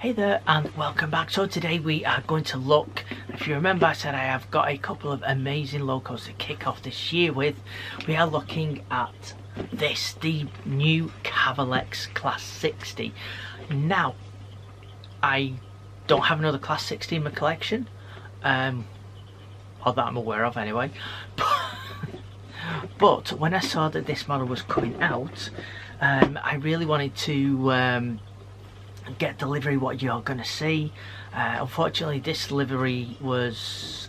Hey there and welcome back. So today we are going to look, if you remember I said I have got a couple of amazing locos to kick off this year with. We are looking at this, the new Cavalex Class 60. Now, I don't have another Class 60 in my collection, or that I'm aware of anyway. But when I saw that this model was coming out, I really wanted to get delivery what you're gonna see. Unfortunately this delivery was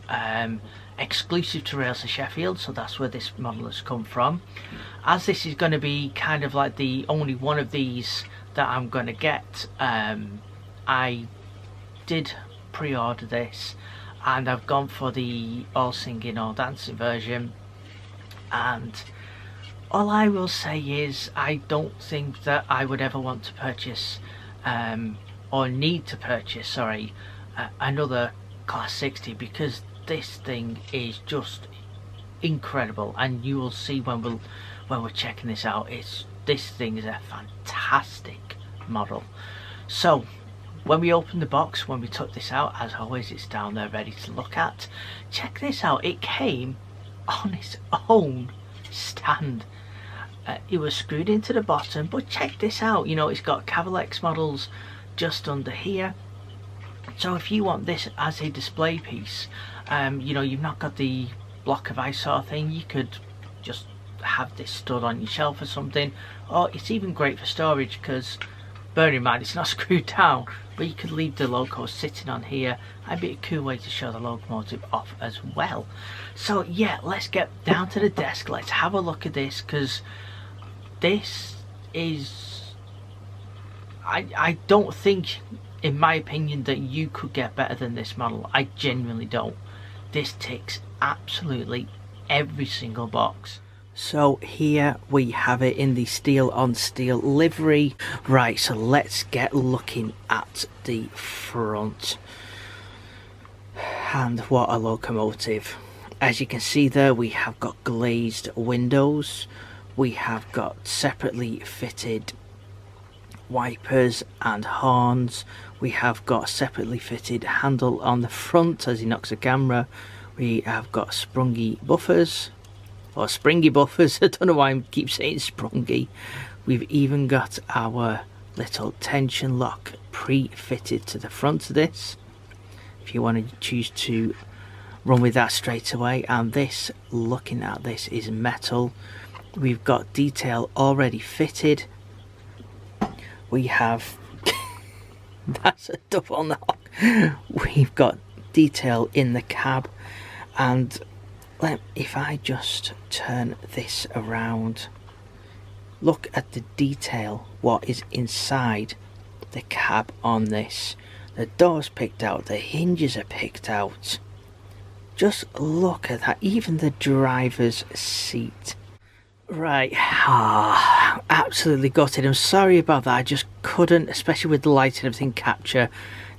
exclusive to Rails of Sheffield, so that's where this model has come from. As this is going to be kind of like the only one of these that I'm going to get, I did pre-order this and I've gone for the all singing all dancing version, and all I will say is I don't think that I would ever want to purchase or need to purchase, sorry, another Class 60, because this thing is just incredible, and you will see when we're checking this out. This thing is a fantastic model. So when we open the box, when we took this out, as always it's down there ready to look at. Check this out, it came on its own stand. It was screwed into the bottom, but check this out, you know, it's got Cavalex models just under here. So if you want this as a display piece, you know, you've not got the block of ice sort of thing, you could just have this stood on your shelf or something. Or it's even great for storage, because bear in mind it's not screwed down, but you could leave the loco sitting on here. That'd be a cool way to show the locomotive off as well. So yeah, let's get down to the desk, let's have a look at this, because this is, I don't think, in my opinion, that you could get better than this model. I genuinely don't. This ticks absolutely every single box. So here we have it in the steel on steel livery. Right, so let's get looking at the front. And what a locomotive. As you can see there, we have got glazed windows. We have got separately fitted wipers and horns. We have got a separately fitted handle on the front as he knocks the camera. We have got sprungy buffers, or springy buffers. I don't know why I keep saying sprungy. We've even got our little tension lock pre-fitted to the front of this, if you want to choose to run with that straight away. And this, looking at this, is metal. We've got detail already fitted. We have that's a double knock. We've got detail in the cab, and if I just turn this around, look at the detail what is inside the cab on this. The door's picked out, the hinges are picked out. Just look at that, even the driver's seat. Right, absolutely gutted. I'm sorry about that. I just couldn't, especially with the light and everything, capture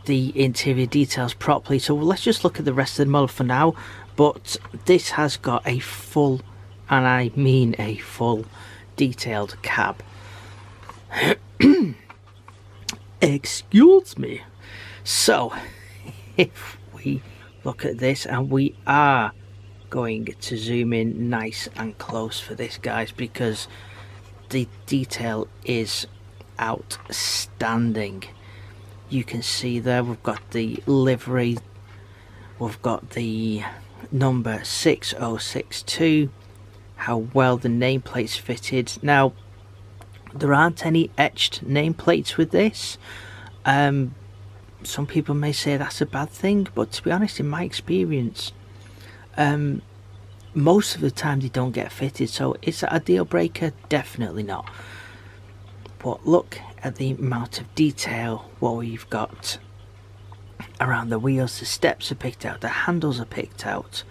the interior details properly. So let's just look at the rest of the model for now. But this has got a full, and I mean a full, detailed cab. Excuse me. So if we look at this, and we are going to zoom in nice and close for this, guys, because the detail is outstanding. You can see there we've got the livery, we've got the number 6062, how well the nameplate's fitted. Now there aren't any etched nameplates with this. Some people may say that's a bad thing, but to be honest, in my experience, most of the time they don't get fitted. So is that a deal breaker? Definitely not. But look at the amount of detail what we've got around the wheels. The steps are picked out, the handles are picked out,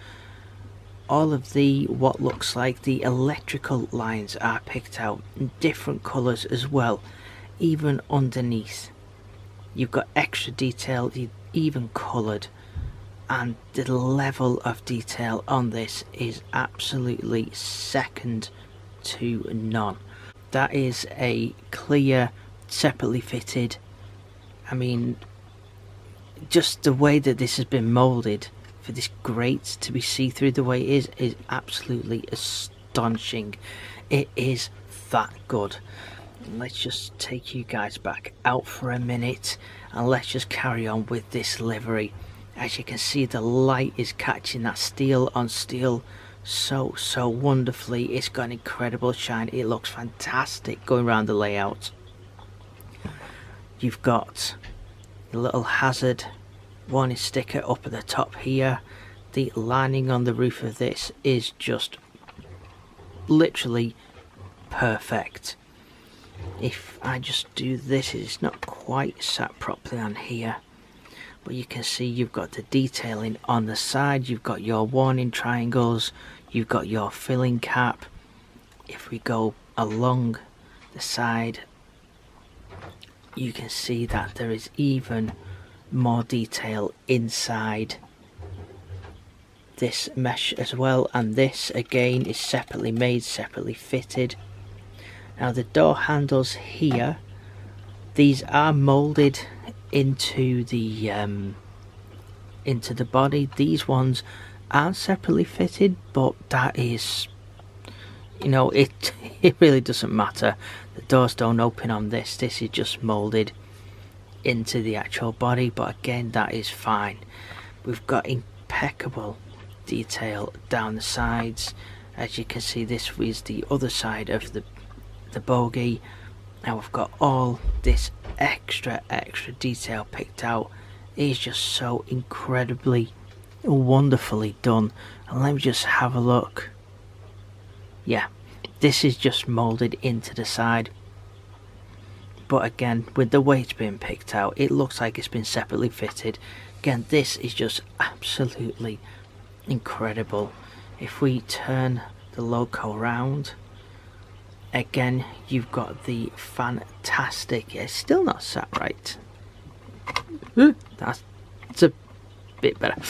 all of the what looks like the electrical lines are picked out in different colours as well. Even underneath you've got extra detail, even coloured. And the level of detail on this is absolutely second to none. That is a clear, separately fitted, I mean, just the way that this has been moulded for this grate to be see-through the way it is absolutely astonishing. It is that good. Let's just take you guys back out for a minute and let's just carry on with this livery. As you can see, the light is catching that steel on steel so wonderfully. It's got an incredible shine. It looks fantastic going around the layout. You've got the little hazard warning sticker up at the top here. The lining on the roof of this is just literally perfect. If I just do this, it's not quite sat properly on here, but you can see you've got the detailing on the side, you've got your warning triangles, you've got your filling cap. If we go along the side, you can see that there is even more detail inside this mesh as well, and this again is separately made, separately fitted. Now the door handles here, these are moulded into the body. These ones are separately fitted, but that is, you know, it really doesn't matter. The doors don't open on this. This is just moulded into the actual body, but again, that is fine. We've got impeccable detail down the sides. As you can see, this is the other side of the bogie. Now we've got all this extra detail picked out. It is just so incredibly wonderfully done. And let me just have a look. Yeah, this is just moulded into the side, but again, with the way it's been picked out, it looks like it's been separately fitted. Again, this is just absolutely incredible. If we turn the loco around, again, you've got the fantastic, it's still not sat right. That's a bit better.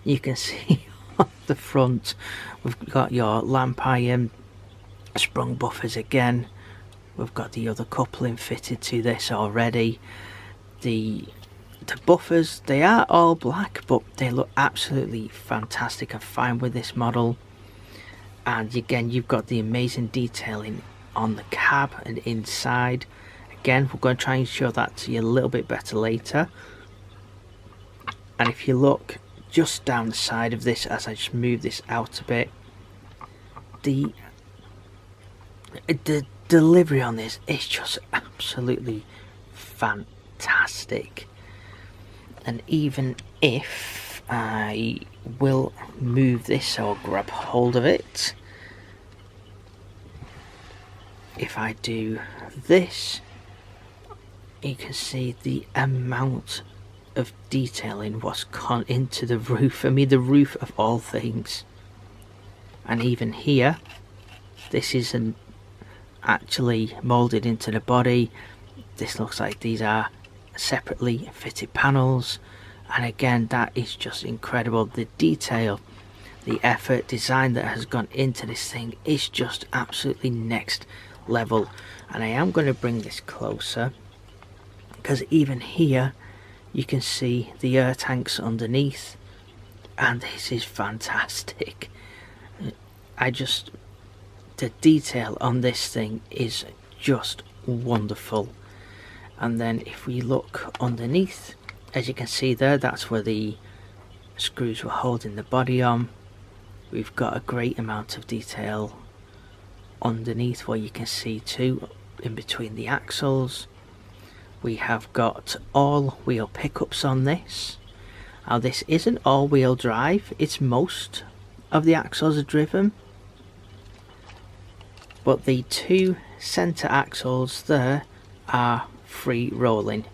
You can see on the front, we've got your lamp iron sprung buffers again. We've got the other coupling fitted to this already. The buffers, they are all black, but they look absolutely fantastic and fine with this model. And again, you've got the amazing detailing on the cab and inside. Again, we're going to try and show that to you a little bit better later. And if you look just down the side of this, as I just move this out a bit, the delivery on this is just absolutely fantastic. And even if I will move this or grab hold of it, if I do this, you can see the amount of detailing what's gone into the roof. I mean, the roof of all things. And even here, this isn't actually moulded into the body. This looks like these are separately fitted panels, and again, that is just incredible. The detail, the effort, design that has gone into this thing is just absolutely next level. And I am going to bring this closer, because even here you can see the air tanks underneath, and this is fantastic. The detail on this thing is just wonderful. And then if we look underneath, as you can see there, that's where the screws were holding the body on. We've got a great amount of detail underneath, where you can see too, in between the axles. We have got all-wheel pickups on this. Now this isn't all-wheel drive, it's most of the axles are driven, but the two center axles there are free rolling.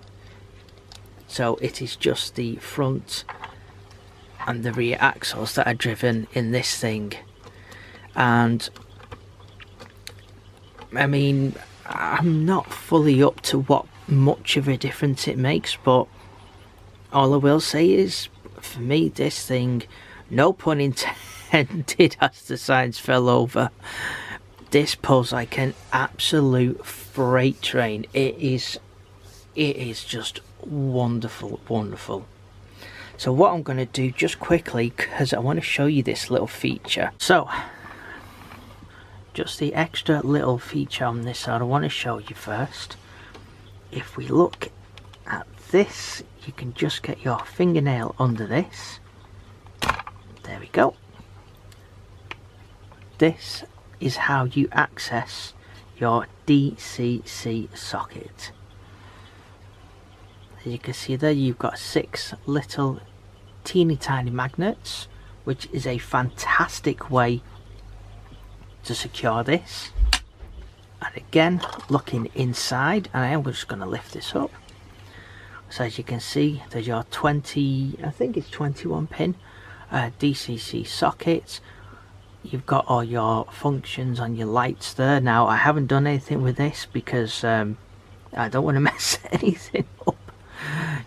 So it is just the front and the rear axles that are driven in this thing. And I mean, I'm not fully up to what much of a difference it makes, but all I will say is, for me, this thing, no pun intended, as the signs fell over, this pulls like an absolute freight train. It is it is just wonderful, wonderful. So what I'm going to do just quickly, because I want to show you this little feature. So just the extra little feature on this side I want to show you first. If we look at this, you can just get your fingernail under this. There we go. This is how you access your DCC socket. As you can see there, you've got 6 little teeny tiny magnets, which is a fantastic way to secure this. And again, looking inside, and I am just going to lift this up. So as you can see, there's your 20, I think it's 21 pin DCC socket. You've got all your functions on your lights there. Now I haven't done anything with this because I don't want to mess anything up.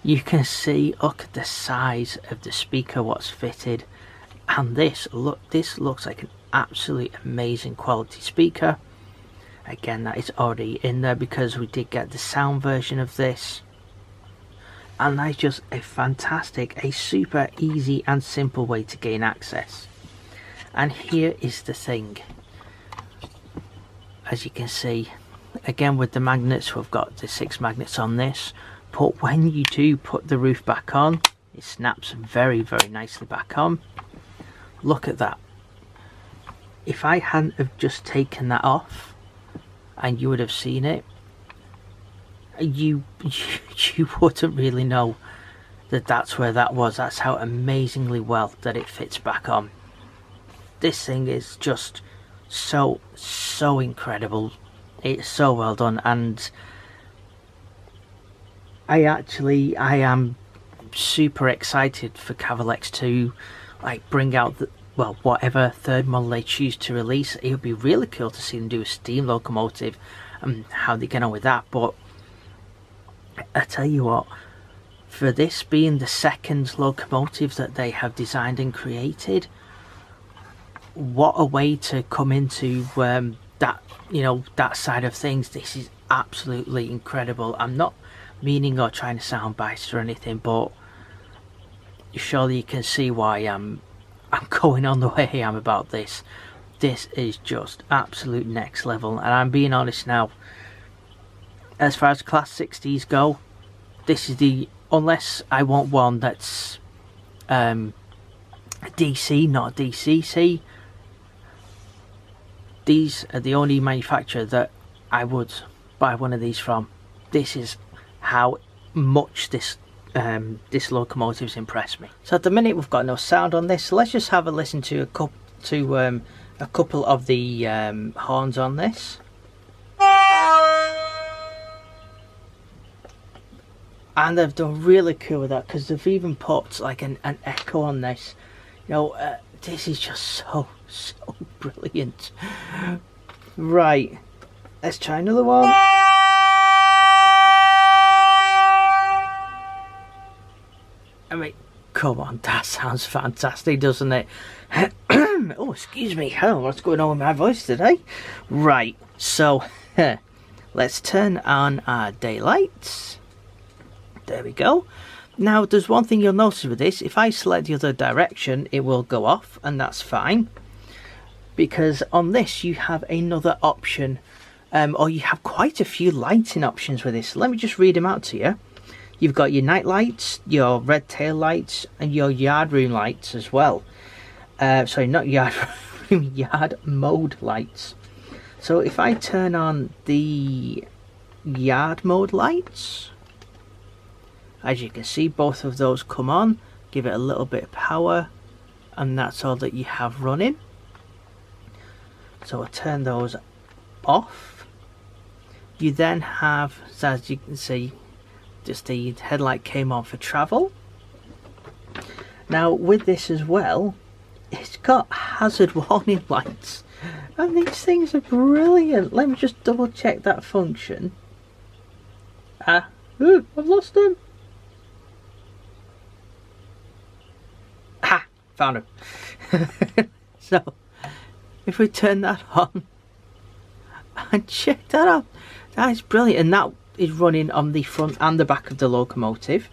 You can see, look at the size of the speaker, what's fitted, and this looks like an absolutely amazing quality speaker. Again, that is already in there because we did get the sound version of this, and that's just a fantastic, a super easy and simple way to gain access. And here is the thing, as you can see, again with the magnets, we've got the 6 magnets on this, but when you do put the roof back on, it snaps very, very nicely back on. Look at that. If I hadn't have just taken that off, and you would have seen it, you wouldn't really know that that's where that was. That's how amazingly well that it fits back on. This thing is just so incredible. It's so well done, and I am super excited for Cavalex to like bring out the, well, whatever third model they choose to release. It would be really cool to see them do a steam locomotive and how they get on with that. But I tell you what, for this being the 2nd locomotive that they have designed and created, what a way to come into that, you know, that side of things. This is absolutely incredible. I'm not meaning or trying to sound biased or anything, but surely you can see why I'm going on the way I am about this. This is just absolute next level, and I'm being honest now, as far as Class 60s go, this is the, unless I want one that's DC, not DCC, these are the only manufacturer that I would buy one of these from. This is how much this locomotive's impressed me. So at the minute we've got no sound on this, so let's just have a listen to a couple of the horns on this. And they've done really cool with that because they've even put like an echo on this. You know, this is just so brilliant. Right, let's try another one. I mean, come on, that sounds fantastic, doesn't it? Oh, excuse me. Oh, what's going on with my voice today? Right, so let's turn on our daylights. There we go. Now, there's one thing you'll notice with this. If I select the other direction, it will go off, and that's fine. Because on this, you have another option, or you have quite a few lighting options with this. Let me just read them out to you. You've got your night lights, your red tail lights, and your yard room lights as well. Sorry, not yard room, yard mode lights. So if I turn on the yard mode lights, as you can see, both of those come on. Give it a little bit of power, and that's all that you have running. So I'll turn those off. You then have, as you can see, just the headlight came on for travel. Now with this as well, it's got hazard warning lights, and these things are brilliant. Let me just double check that function. Ooh, I've lost them. Ha! Found them. So if we turn that on and check that out, that is brilliant. And that is running on the front and the back of the locomotive,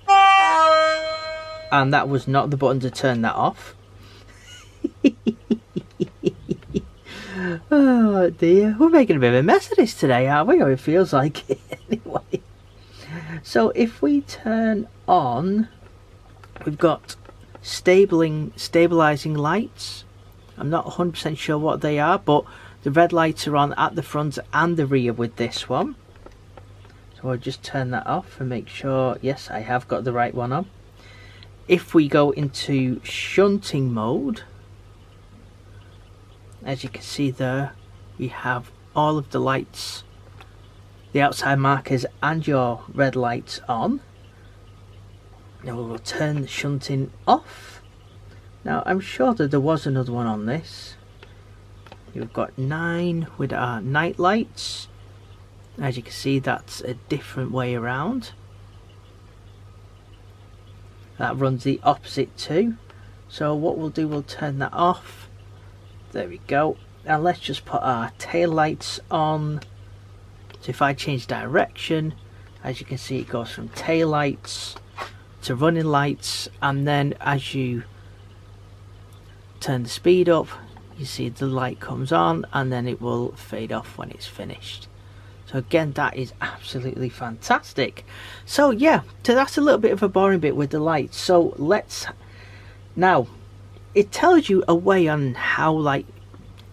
and that was not the button to turn that off. Oh dear, we're making a bit of a mess of this today, aren't we? Or it feels like it anyway. So if we turn on, we've got stabilizing lights. I'm not 100% sure what they are, but the red lights are on at the front and the rear with this one. So I'll just turn that off and make sure, yes, I have got the right one on. If we go into shunting mode, as you can see there, we have all of the lights, the outside markers and your red lights on. Now we will turn the shunting off. Now I'm sure that there was another one on this. You've got 9 with our night lights. As you can see, that's a different way around. That runs the opposite too. So what we'll do, we'll turn that off. There we go. Now let's just put our tail lights on. So if I change direction, as you can see, it goes from tail lights to running lights, and then as you turn the speed up, you see the light comes on and then it will fade off when it's finished. So again, that is absolutely fantastic. So yeah, so that's a little bit of a boring bit with the lights. So let's, now it tells you a way on how like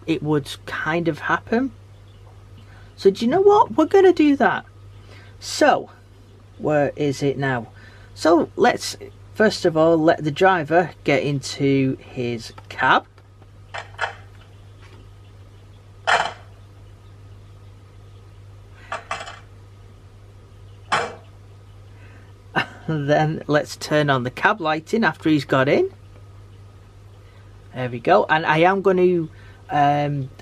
it would kind of happen. So do you know what, we're gonna do that. So where is it now? So let's first of all let the driver get into his cab. Then let's turn on the cab lighting after he's got in. There we go. And I am going to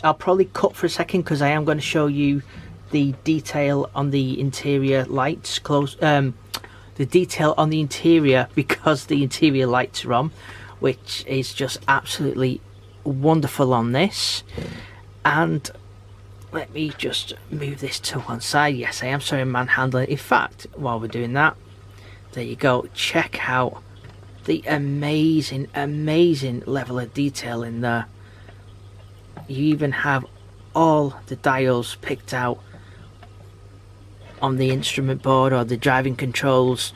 I'll probably cut for a second because I am going to show you the detail on the interior lights, the detail on the interior, because the interior lights are on, which is just absolutely wonderful on this. And let me just move this to one side. Yes, I am sorry, manhandling. In fact, while we're doing that, there you go. Check out the amazing level of detail in there. You even have all the dials picked out on the instrument board or the driving controls.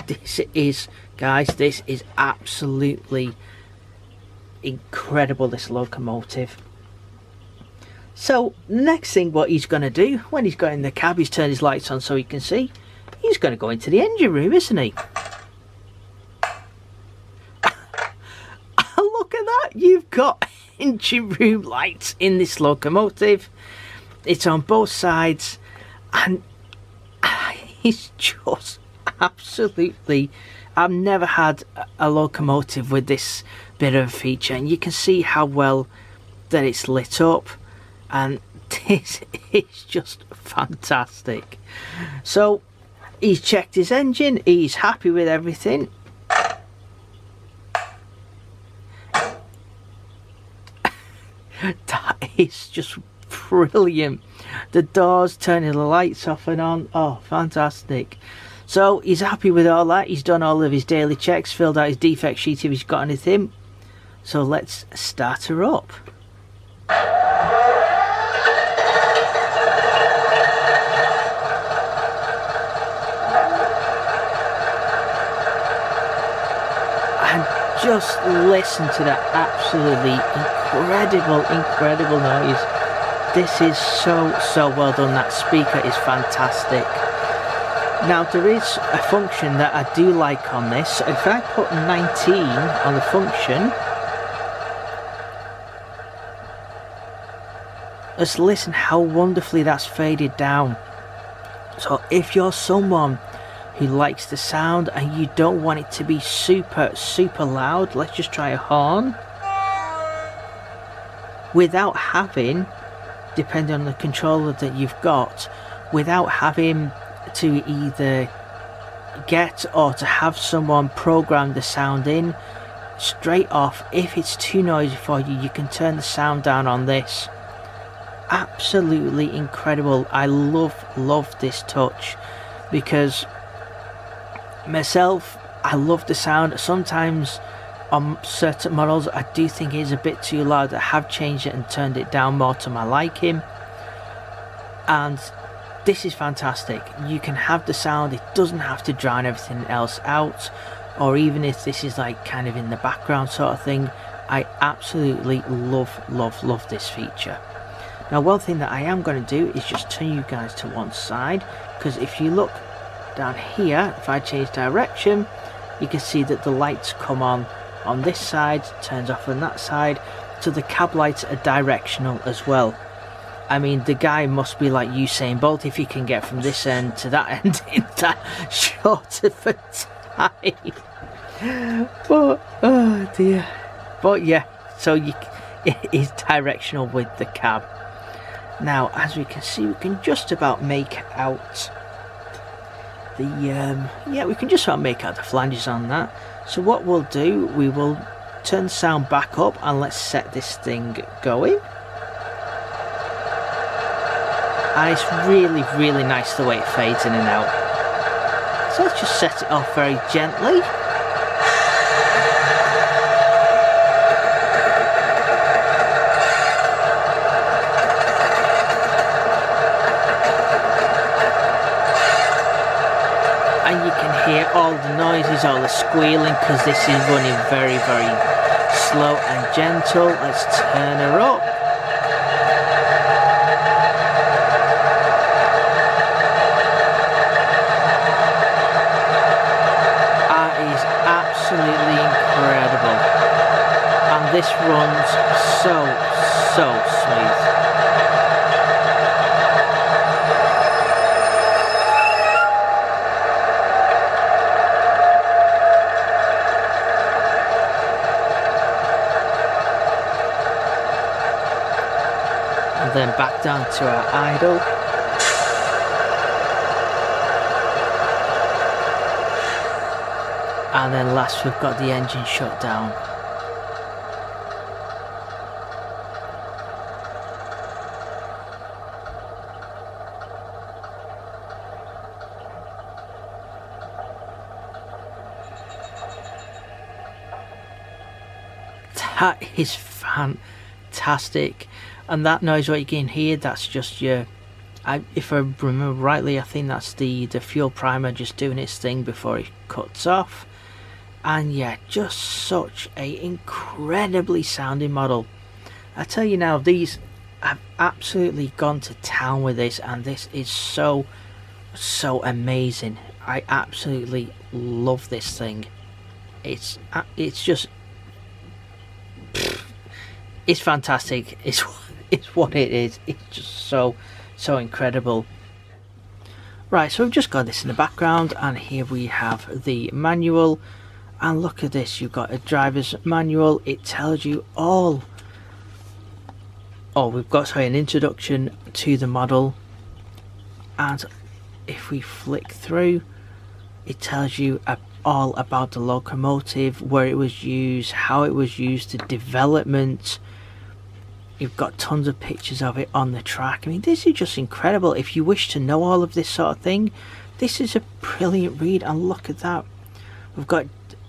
This is, guys, this is absolutely incredible, this locomotive. So next thing what he's going to do when he's got in the cab is turn his lights on so he can see. He's going to go into the engine room, isn't he? Look at that, you've got engine room lights in this locomotive. It's on both sides, and it's just absolutely, I've never had a locomotive with this bit of a feature, and you can see how well that it's lit up, and this is just fantastic. So he's checked his engine, he's happy with everything. That is just brilliant. The doors turning the lights off and on, oh fantastic. So he's happy with all that. He's done all of his daily checks, filled out his defect sheet if he's got anything. So let's start her up. Just listen to that absolutely incredible noise. This is so well done. That speaker is fantastic. Now there is a function that I do like on this. If I put 19 on the function, just listen how wonderfully that's faded down. So if you're someone who likes the sound and you don't want it to be super loud, let's just try a horn without having, depending on the controller that you've got, without having to either get or to have someone program the sound in. Straight off, if it's too noisy for you, you can turn the sound down on this absolutely incredible. I love this touch, because myself, I love the sound. Sometimes on certain models I do think it is a bit too loud. I have changed it and turned it down more to my liking, and this is fantastic. You can have the sound, it doesn't have to drown everything else out, or even if this is like kind of in the background sort of thing. I absolutely love this feature. Now, one thing that I am going to do is just turn you guys to one side, because if you look down here, if I change direction, you can see that the lights come on this side, turns off on that side, so the cab lights are directional as well. I mean, the guy must be like Usain Bolt if he can get from this end to that end in that short of a time. But oh dear. But yeah, so it is directional with the cab. Now, as we can see, we can just about make out the we can just about make out the flanges on that. So what we'll do, we will turn the sound back up and let's set this thing going. And it's really nice the way it fades in and out. So let's just set it off very gently. And you can hear all the noises, all the squealing, because this is running very slow and gentle. Let's turn her up. That is absolutely incredible. And this runs so smooth. And then back down to our idle. And then last we've got the engine shut down. That is fantastic. And that noise what you can hear, that's just your, if I remember rightly, I think that's the fuel primer just doing its thing before it cuts off. And yeah, just such a incredibly sounding model. I tell you now, these, I've absolutely gone to town with this, and this is so amazing. I absolutely love this thing. It's just, it's fantastic. It's what it is. It's just so incredible. Right, so we've just got this in the background, and here we have the manual. And look at this, you've got a driver's manual. It tells you all. Oh, we've got an introduction to the model, and if we flick through, it tells you all about the locomotive, where it was used, how it was used, the development. You've got tons of pictures of it on the track. I mean, this is just incredible. If you wish to know all of this sort of thing, this is a brilliant read. And look at that, we've got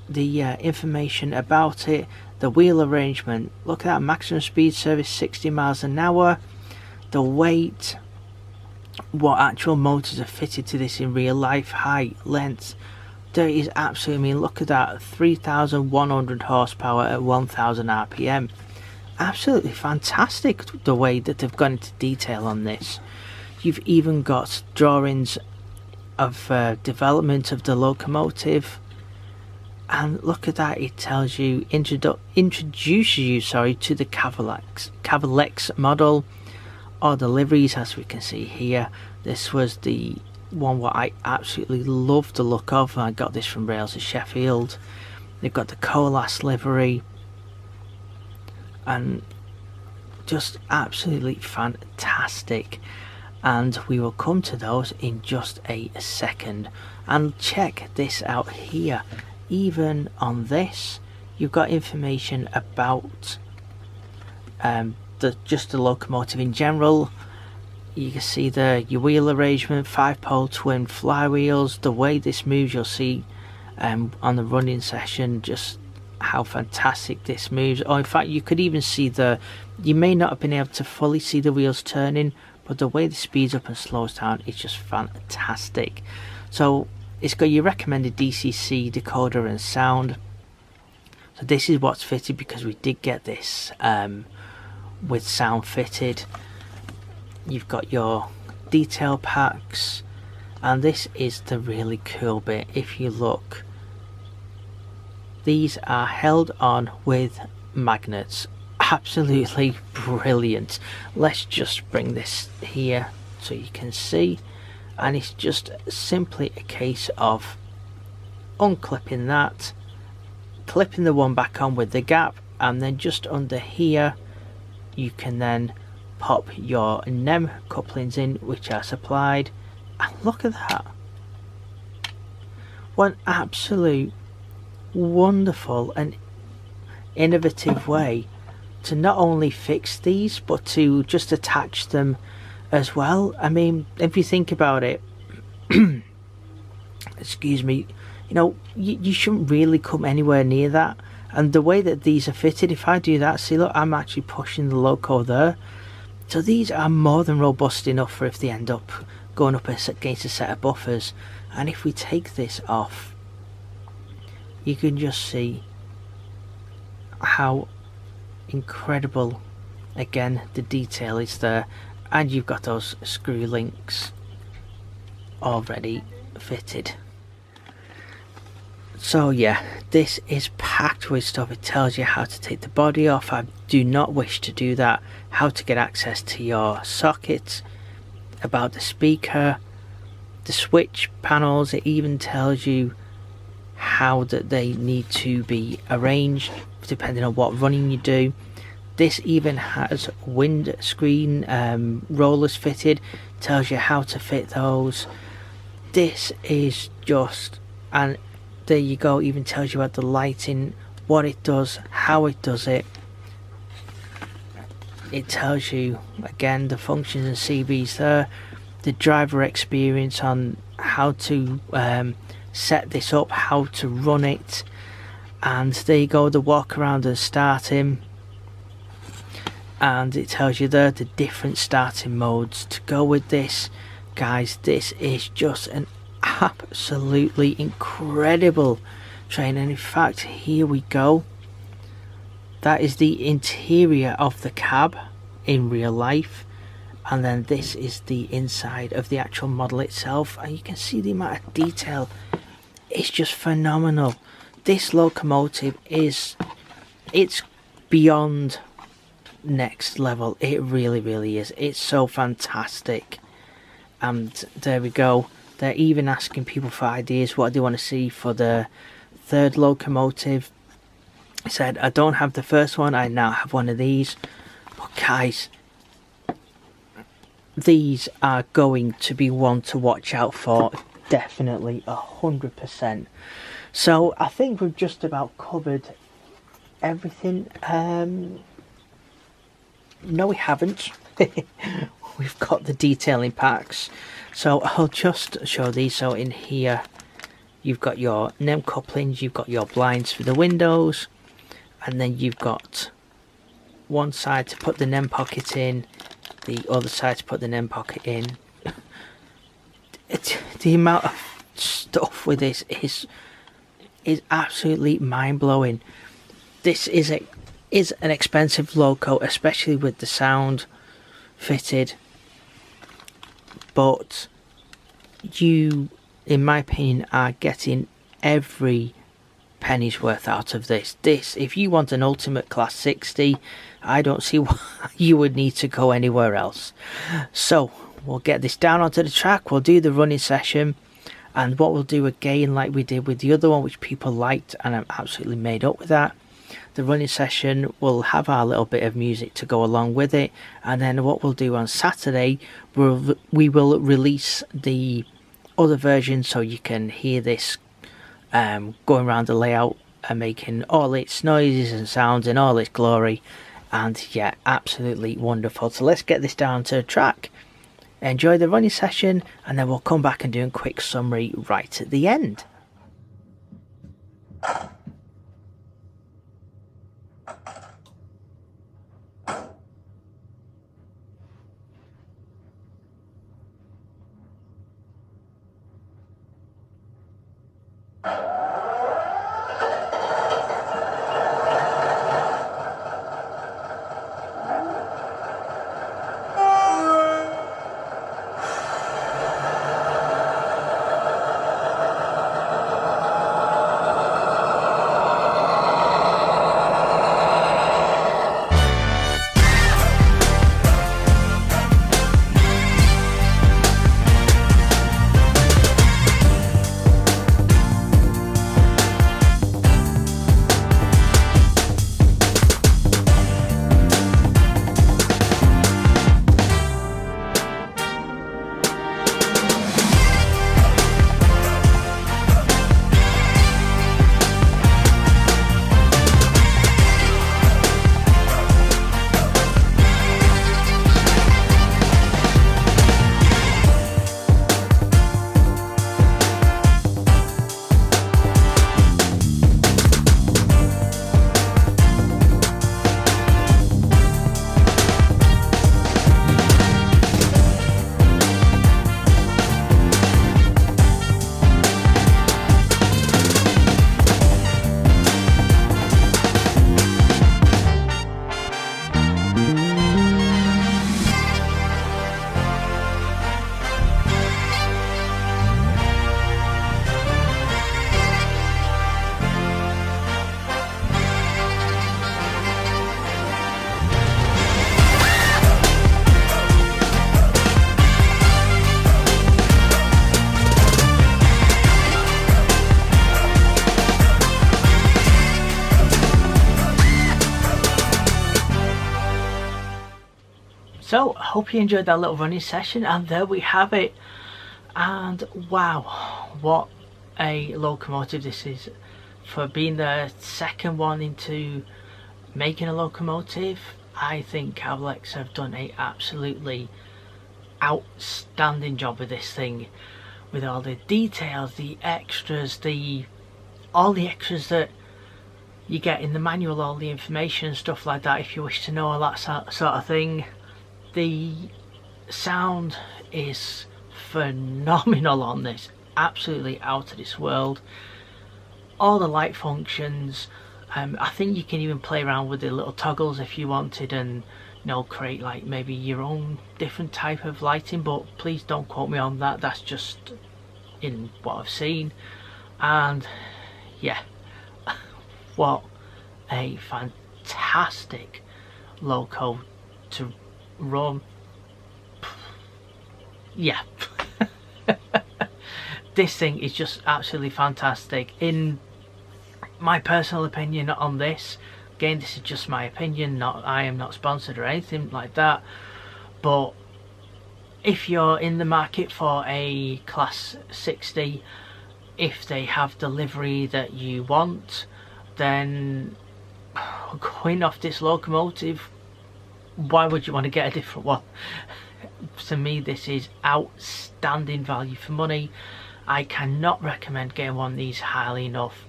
the information about it, the wheel arrangement. Look at that, maximum speed service 60 miles an hour, the weight, what actual motors are fitted to this in real life, height, length. There is absolutely, I mean, look at that, 3,100 horsepower at 1,000 rpm. Absolutely fantastic the way that they've gone into detail on this. You've even got drawings of development of the locomotive, and look at that, it tells you, introduces you to the Cavalex model, or the liveries. As we can see here, this was the one what I absolutely love the look of. I got this from Rails of Sheffield. They've got the Colas livery, and just absolutely fantastic. And we will come to those in just a second. And check this out here, even on this you've got information about just the locomotive in general. You can see your wheel arrangement, 5-pole twin flywheels. The way this moves, you'll see on the running session just how fantastic this moves. Or in fact, you could even see you may not have been able to fully see the wheels turning, but the way this speeds up and slows down is just fantastic. So it's got your recommended DCC decoder and sound. So this is what's fitted, because we did get this with sound fitted. You've got your detail packs, and this is the really cool bit. If you look, these are held on with magnets. Absolutely brilliant. Let's just bring this here so you can see, and it's just simply a case of unclipping that, clipping the one back on with the gap, and then just under here you can then pop your NEM couplings in, which are supplied. And look at that, what an absolute wonderful and innovative way to not only fix these, but to just attach them as well. I mean, if you think about it, excuse me, you know, you shouldn't really come anywhere near that. And the way that these are fitted, if I do that, see, look, I'm actually pushing the loco there. So these are more than robust enough for if they end up going up against a set of buffers. And if we take this off, you can just see how incredible, again, the detail is there. And you've got those screw links already fitted. So yeah, this is packed with stuff. It tells you how to take the body off. I do not wish to do that. How to get access to your sockets, about the speaker, the switch panels. It even tells you how that they need to be arranged depending on what running you do. This even has windscreen rollers fitted. Tells you how to fit those. This is just, and there you go, even tells you about the lighting, what it does, how it does it. It tells you again the functions and CVs there, the driver experience on how to set this up, how to run it, and there you go, the walk around and starting. And it tells you there the different starting modes to go with this. Guys, this is just an absolutely incredible train. And in fact, here we go, that is the interior of the cab in real life, and then this is the inside of the actual model itself, and you can see the amount of detail. It's just phenomenal. This locomotive it's beyond next level. It really is. It's so fantastic. And there we go, they're even asking people for ideas what they want to see for the third locomotive. I said, I don't have the first one, I now have one of these. But guys, these are going to be one to watch out for, definitely, 100%. So I think we've just about covered everything. No, we haven't. We've got the detailing packs, so I'll just show these. So in here you've got your NEM couplings, you've got your blinds for the windows, and then you've got one side to put the NEM pocket in, the other side to put the NEM pocket in. The amount of stuff with this is absolutely mind-blowing. This is an expensive loco, especially with the sound fitted, but you, in my opinion, are getting every penny's worth out of this. If you want an ultimate class 60, I don't see why you would need to go anywhere else. So we'll get this down onto the track, we'll do the running session, and what we'll do again, like we did with the other one, which people liked, and I'm absolutely made up with that, the running session will have our little bit of music to go along with it. And then what we'll do on Saturday, we will release the other version, so you can hear this going around the layout and making all its noises and sounds in all its glory. and yeah, absolutely wonderful. So let's get this down to track, enjoy the running session, and then we'll come back and do a quick summary right at the end. So, hope you enjoyed that little running session, and there we have it. And wow, what a locomotive this is. For being the second one into making a locomotive, I think Cavalex have done a absolutely outstanding job with this thing, with all the details, the extras, all the extras that you get in the manual, all the information and stuff like that if you wish to know all that sort of thing. The sound is phenomenal on this, absolutely out of this world. All the light functions, I think you can even play around with the little toggles if you wanted, and create like maybe your own different type of lighting, but please don't quote me on that, that's just in what I've seen. And yeah, what a fantastic loco to run. Yeah. This thing is just absolutely fantastic. In my personal opinion on this, again, this is just my opinion, I am not sponsored or anything like that, but if you're in the market for a class 60, if they have delivery that you want, then going off this locomotive, why would you want to get a different one? To me, this is outstanding value for money. I cannot recommend getting one of these highly enough.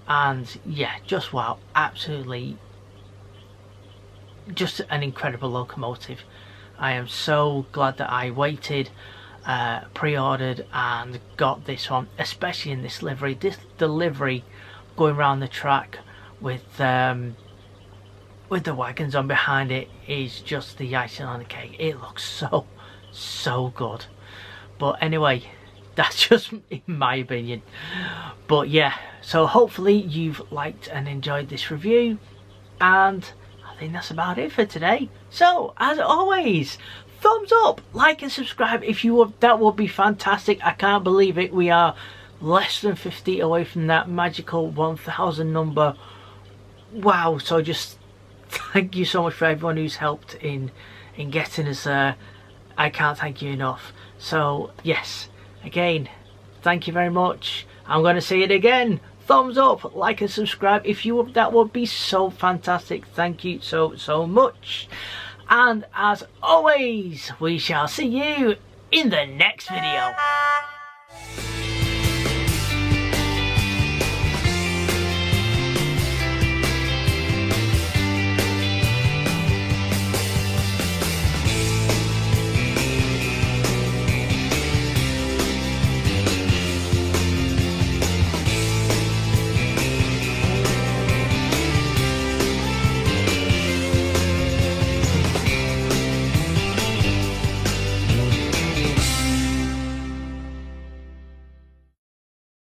And yeah, just wow, absolutely just an incredible locomotive. I am so glad that I waited, pre-ordered and got this one, especially in this livery. This delivery going around the track with the wagons on behind it is just the icing on the cake. It looks so good. But anyway, that's just in my opinion. But yeah, so hopefully you've liked and enjoyed this review, and I think that's about it for today. So as always, thumbs up, like and subscribe if you would, that would be fantastic. I can't believe it, we are less than 50 away from that magical 1000 number. Wow, so just thank you so much for everyone who's helped in getting us there. I can't thank you enough. So yes, again, thank you very much. I'm going to say it again. thumbs up, like and subscribe if you would. That would be so fantastic. Thank you so much. And as always, we shall see you in the next video.